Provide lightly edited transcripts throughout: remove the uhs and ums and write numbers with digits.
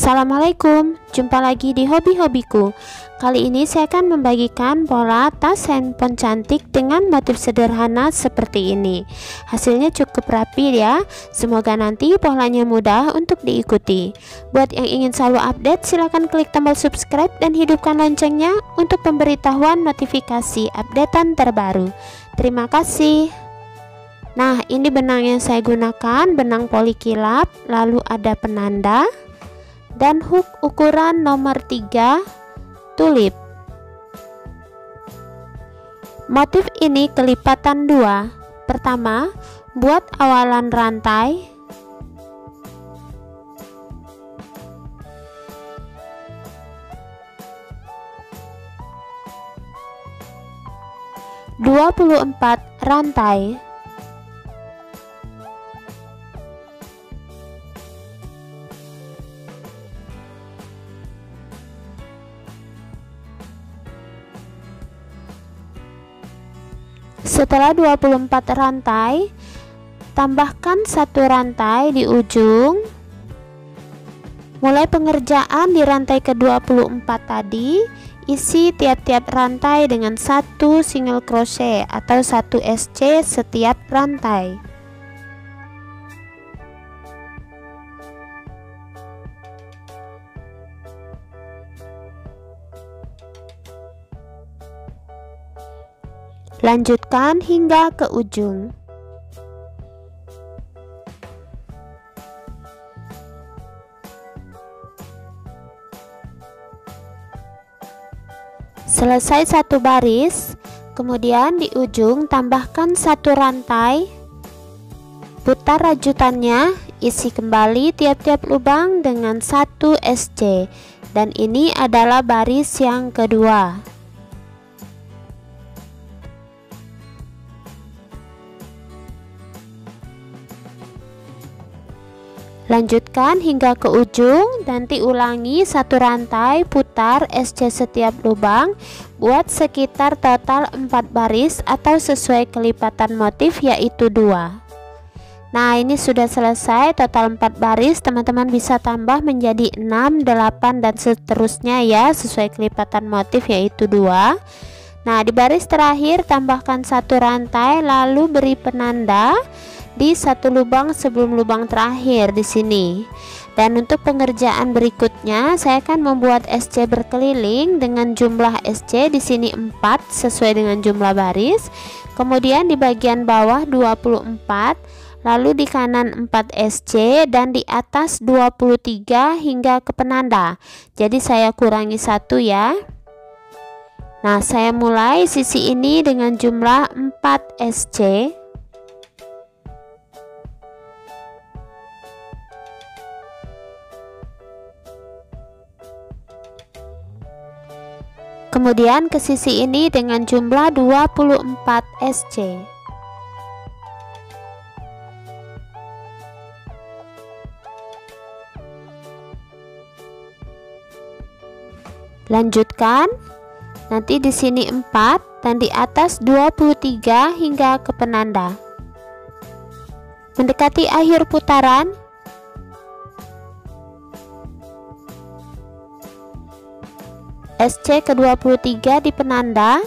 Assalamualaikum, jumpa lagi di hobi-hobiku. Kali ini saya akan membagikan pola tas handphone cantik dengan motif sederhana seperti ini. Hasilnya cukup rapi ya. Semoga nanti polanya mudah untuk diikuti. Buat yang ingin selalu update, silahkan klik tombol subscribe dan hidupkan loncengnya untuk pemberitahuan notifikasi updatean terbaru. Terima kasih. Nah, ini benang yang saya gunakan, benang polikilap, lalu ada penanda dan hook ukuran nomor 3 tulip. Motif ini kelipatan 2. Pertama, buat awalan rantai. Dua puluh 24 rantai. Setelah 24 rantai, tambahkan 1 rantai di ujung. Mulai pengerjaan di rantai ke-24 tadi, isi tiap-tiap rantai dengan 1 single crochet atau 1 SC setiap rantai. Lanjutkan hingga ke ujung. Selesai 1 baris, kemudian di ujung tambahkan 1 rantai. Putar rajutannya, isi kembali tiap-tiap lubang dengan 1 SC. Dan ini adalah baris yang kedua. Lanjutkan hingga ke ujung, nanti ulangi 1 rantai, putar SC setiap lubang, buat sekitar total 4 baris atau sesuai kelipatan motif yaitu 2. Nah, ini sudah selesai total 4 baris, teman-teman bisa tambah menjadi 6, 8 dan seterusnya ya, sesuai kelipatan motif yaitu 2. Nah, di baris terakhir tambahkan 1 rantai lalu beri penanda di 1 lubang sebelum lubang terakhir di sini. Dan untuk pengerjaan berikutnya saya akan membuat SC berkeliling dengan jumlah SC di sini 4 sesuai dengan jumlah baris. Kemudian di bagian bawah 24, lalu di kanan 4 SC dan di atas 23 hingga ke penanda. Jadi saya kurangi 1 ya. Nah, saya mulai sisi ini dengan jumlah 4 SC. Kemudian ke sisi ini dengan jumlah 24 SC. Lanjutkan. Nanti di sini 4 dan di atas 23 hingga ke penanda. Mendekati akhir putaran, SC ke-23 di penanda,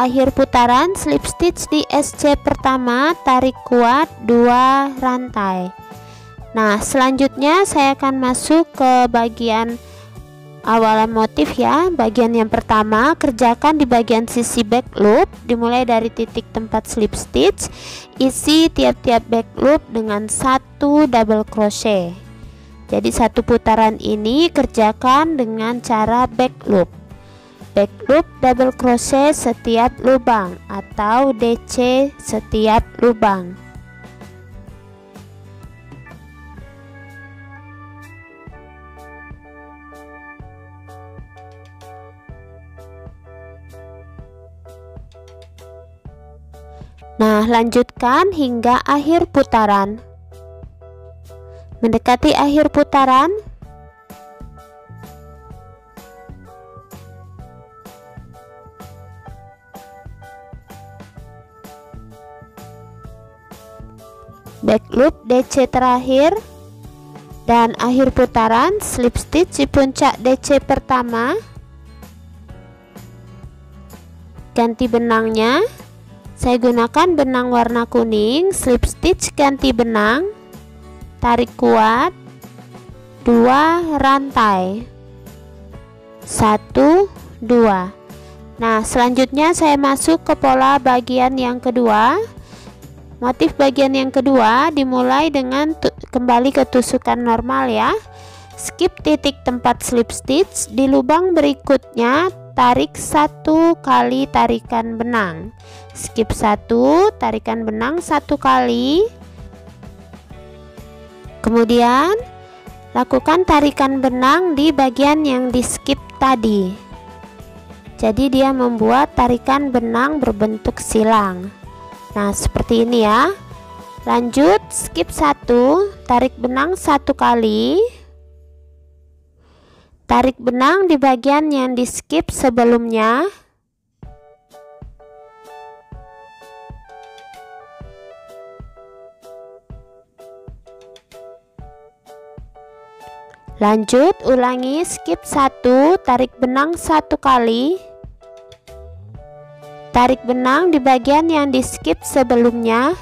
akhir putaran slip stitch di SC pertama, tarik kuat 2 rantai. Nah, selanjutnya saya akan masuk ke bagian awalan motif ya. Bagian yang pertama, kerjakan di bagian sisi back loop, dimulai dari titik tempat slip stitch, isi tiap-tiap back loop dengan 1 double crochet. Jadi 1 putaran ini kerjakan dengan cara back loop. Back loop double crochet setiap lubang atau DC setiap lubang. Nah, lanjutkan hingga akhir putaran. Mendekati akhir putaran, back loop DC terakhir Dan akhir putaran slip stitch di puncak DC pertama, ganti benangnya. Saya gunakan benang warna kuning, slip stitch ganti benang, tarik kuat, 2 rantai, 1, 2. Nah, selanjutnya saya masuk ke pola bagian yang kedua. Motif bagian yang kedua dimulai dengan kembali ke tusukan normal ya. Skip titik tempat slip stitch, di lubang berikutnya tarik 1 kali tarikan benang. Skip 1, tarikan benang 1 kali. Kemudian lakukan tarikan benang di bagian yang di skip tadi. Jadi dia membuat tarikan benang berbentuk silang. Nah, seperti ini ya. Lanjut, skip 1, tarik benang 1 kali. Tarik benang di bagian yang di skip sebelumnya. Lanjut, ulangi skip 1, tarik benang 1 kali. Tarik benang di bagian yang di skip sebelumnya.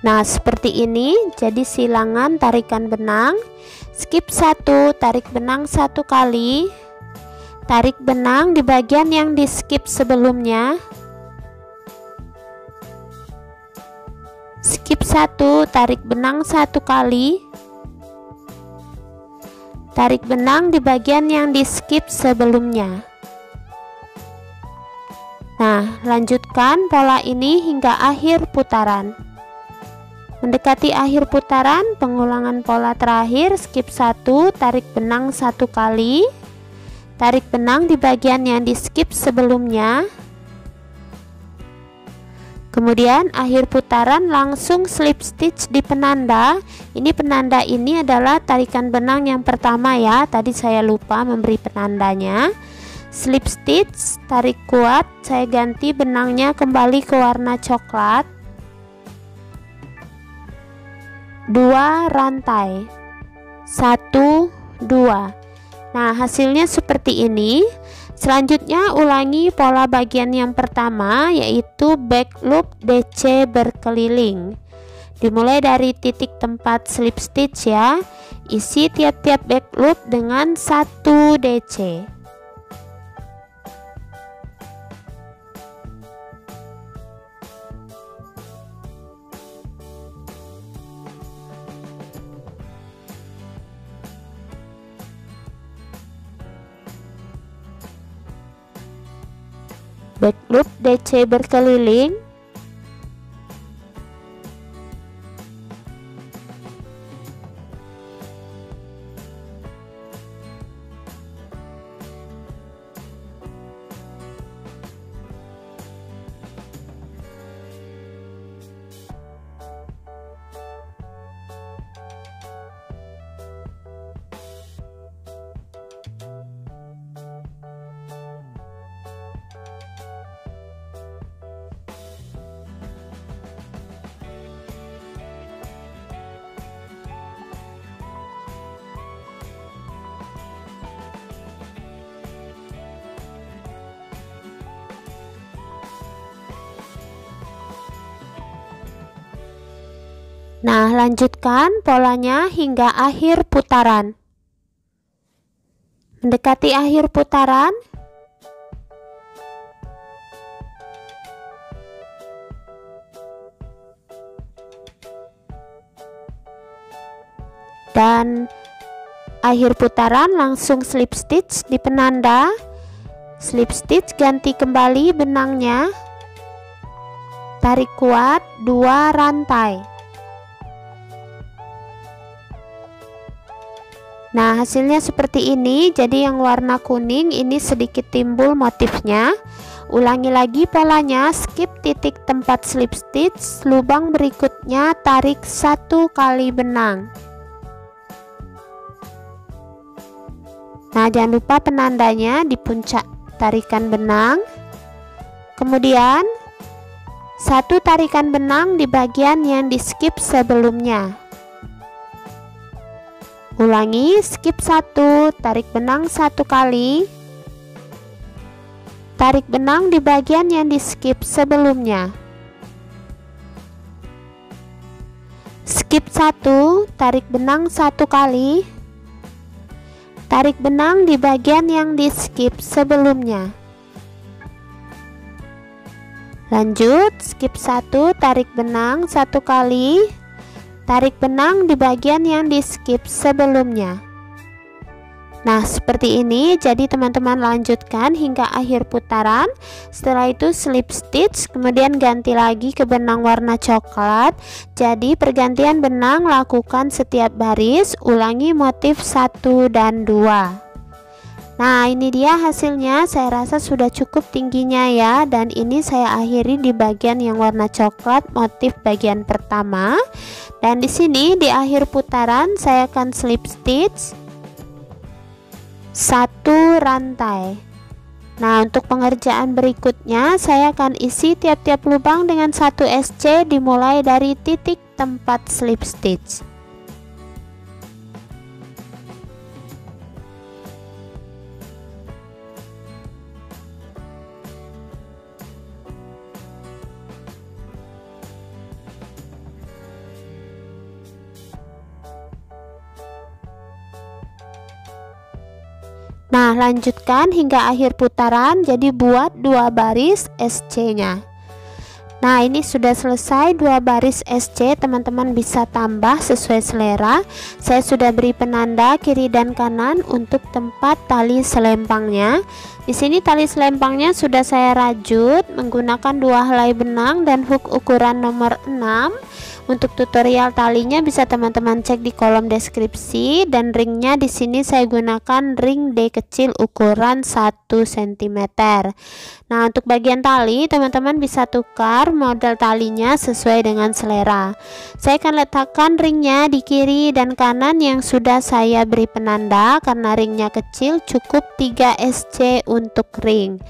Nah, seperti ini jadi silangan tarikan benang. Skip 1, tarik benang 1 kali. Tarik benang di bagian yang di skip sebelumnya. Skip 1, tarik benang 1 kali. Tarik benang di bagian yang di skip sebelumnya. Nah, lanjutkan pola ini hingga akhir putaran. Mendekati akhir putaran, pengulangan pola terakhir, skip 1, tarik benang 1 kali. Tarik benang di bagian yang di skip sebelumnya. Kemudian akhir putaran langsung slip stitch di penanda. Ini penanda ini adalah tarikan benang yang pertama ya. Tadi saya lupa memberi penandanya. Slip stitch, tarik kuat, saya ganti benangnya kembali ke warna coklat. 2 rantai, 1, 2. Nah, hasilnya seperti ini. Selanjutnya ulangi pola bagian yang pertama, yaitu back loop DC berkeliling. Dimulai dari titik tempat slip stitch ya. Isi tiap-tiap back loop dengan 1 DC. Back loop DC berkeliling. Nah, lanjutkan polanya hingga akhir putaran. Mendekati akhir putaran, dan akhir putaran langsung slip stitch di penanda. Slip stitch, ganti kembali benangnya, tarik kuat, 2 rantai. Nah, hasilnya seperti ini. Jadi yang warna kuning ini sedikit timbul motifnya. Ulangi lagi polanya, skip titik tempat slip stitch, lubang berikutnya tarik 1 kali benang. Nah, jangan lupa penandanya di puncak tarikan benang. Kemudian 1 tarikan benang di bagian yang di skip sebelumnya. Ulangi, skip 1, tarik benang 1 kali, tarik benang di bagian yang di skip sebelumnya. Skip 1, tarik benang 1 kali, tarik benang di bagian yang di skip sebelumnya. Lanjut, skip 1, tarik benang 1 kali, tarik benang di bagian yang di skip sebelumnya. Nah, seperti ini. Jadi teman-teman lanjutkan hingga akhir putaran. Setelah itu slip stitch, kemudian ganti lagi ke benang warna coklat. Jadi pergantian benang lakukan setiap baris, ulangi motif 1 dan 2. Nah, ini dia hasilnya. Saya rasa sudah cukup tingginya ya, dan ini saya akhiri di bagian yang warna coklat, motif bagian pertama. Dan di sini di akhir putaran saya akan slip stitch 1 rantai. Nah, untuk pengerjaan berikutnya saya akan isi tiap-tiap lubang dengan 1 SC dimulai dari titik tempat slip stitch. Nah, lanjutkan hingga akhir putaran, jadi buat 2 baris SC-nya. Nah, ini sudah selesai 2 baris SC, teman-teman bisa tambah sesuai selera. Saya sudah beri penanda kiri dan kanan untuk tempat tali selempangnya. Di sini tali selempangnya sudah saya rajut menggunakan 2 helai benang dan hook ukuran nomor 6. Untuk tutorial talinya bisa teman-teman cek di kolom deskripsi, dan ringnya di sini saya gunakan ring D kecil ukuran 1 cm. Nah, untuk bagian tali teman-teman bisa tukar model talinya sesuai dengan selera. Saya akan letakkan ringnya di kiri dan kanan yang sudah saya beri penanda. Karena ringnya kecil, cukup 3 SC untuk ring.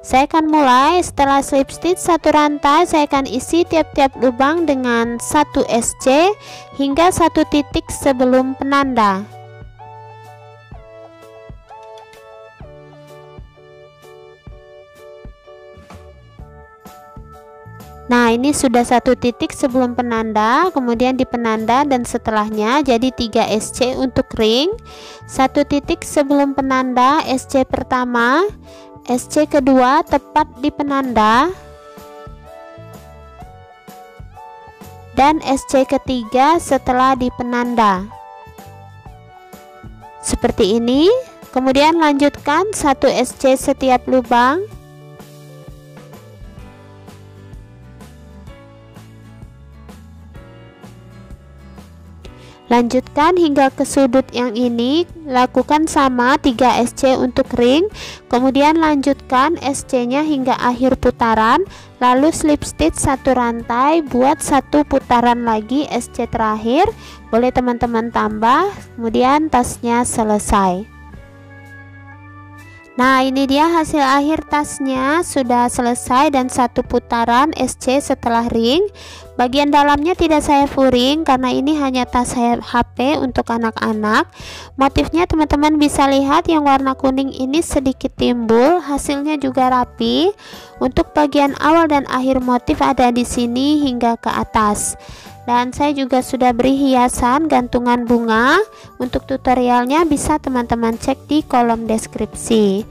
Saya akan mulai. Setelah slip stitch 1 rantai, saya akan isi tiap-tiap lubang dengan 1 SC hingga 1 titik sebelum penanda. Nah, ini sudah 1 titik sebelum penanda, kemudian di penanda dan setelahnya, jadi 3 SC untuk ring. 1 titik sebelum penanda, SC pertama, SC kedua tepat di penanda, dan SC ketiga setelah di penanda. Seperti ini. Kemudian lanjutkan 1 SC setiap lubang. Lanjutkan hingga ke sudut yang ini, lakukan sama 3 SC untuk ring, kemudian lanjutkan SC nya hingga akhir putaran, lalu slip stitch 1 rantai, buat 1 putaran lagi SC terakhir, boleh teman-teman tambah, kemudian tasnya selesai. Nah, ini dia hasil akhir tasnya, sudah selesai dan 1 putaran SC setelah ring. Bagian dalamnya tidak saya furing karena ini hanya tas HP untuk anak-anak. Motifnya teman-teman bisa lihat yang warna kuning ini sedikit timbul, hasilnya juga rapi. Untuk bagian awal dan akhir motif ada di sini hingga ke atas. Dan saya juga sudah beri hiasan gantungan bunga. Untuk tutorialnya bisa teman-teman cek di kolom deskripsi.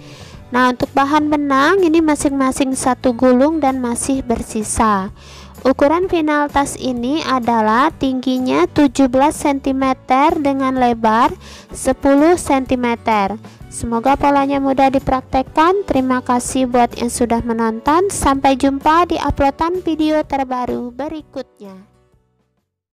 Nah, untuk bahan benang ini masing-masing 1 gulung dan masih bersisa. Ukuran final tas ini adalah tingginya 17 cm dengan lebar 10 cm. Semoga polanya mudah dipraktekkan. Terima kasih buat yang sudah menonton. Sampai jumpa di uploadan video terbaru berikutnya.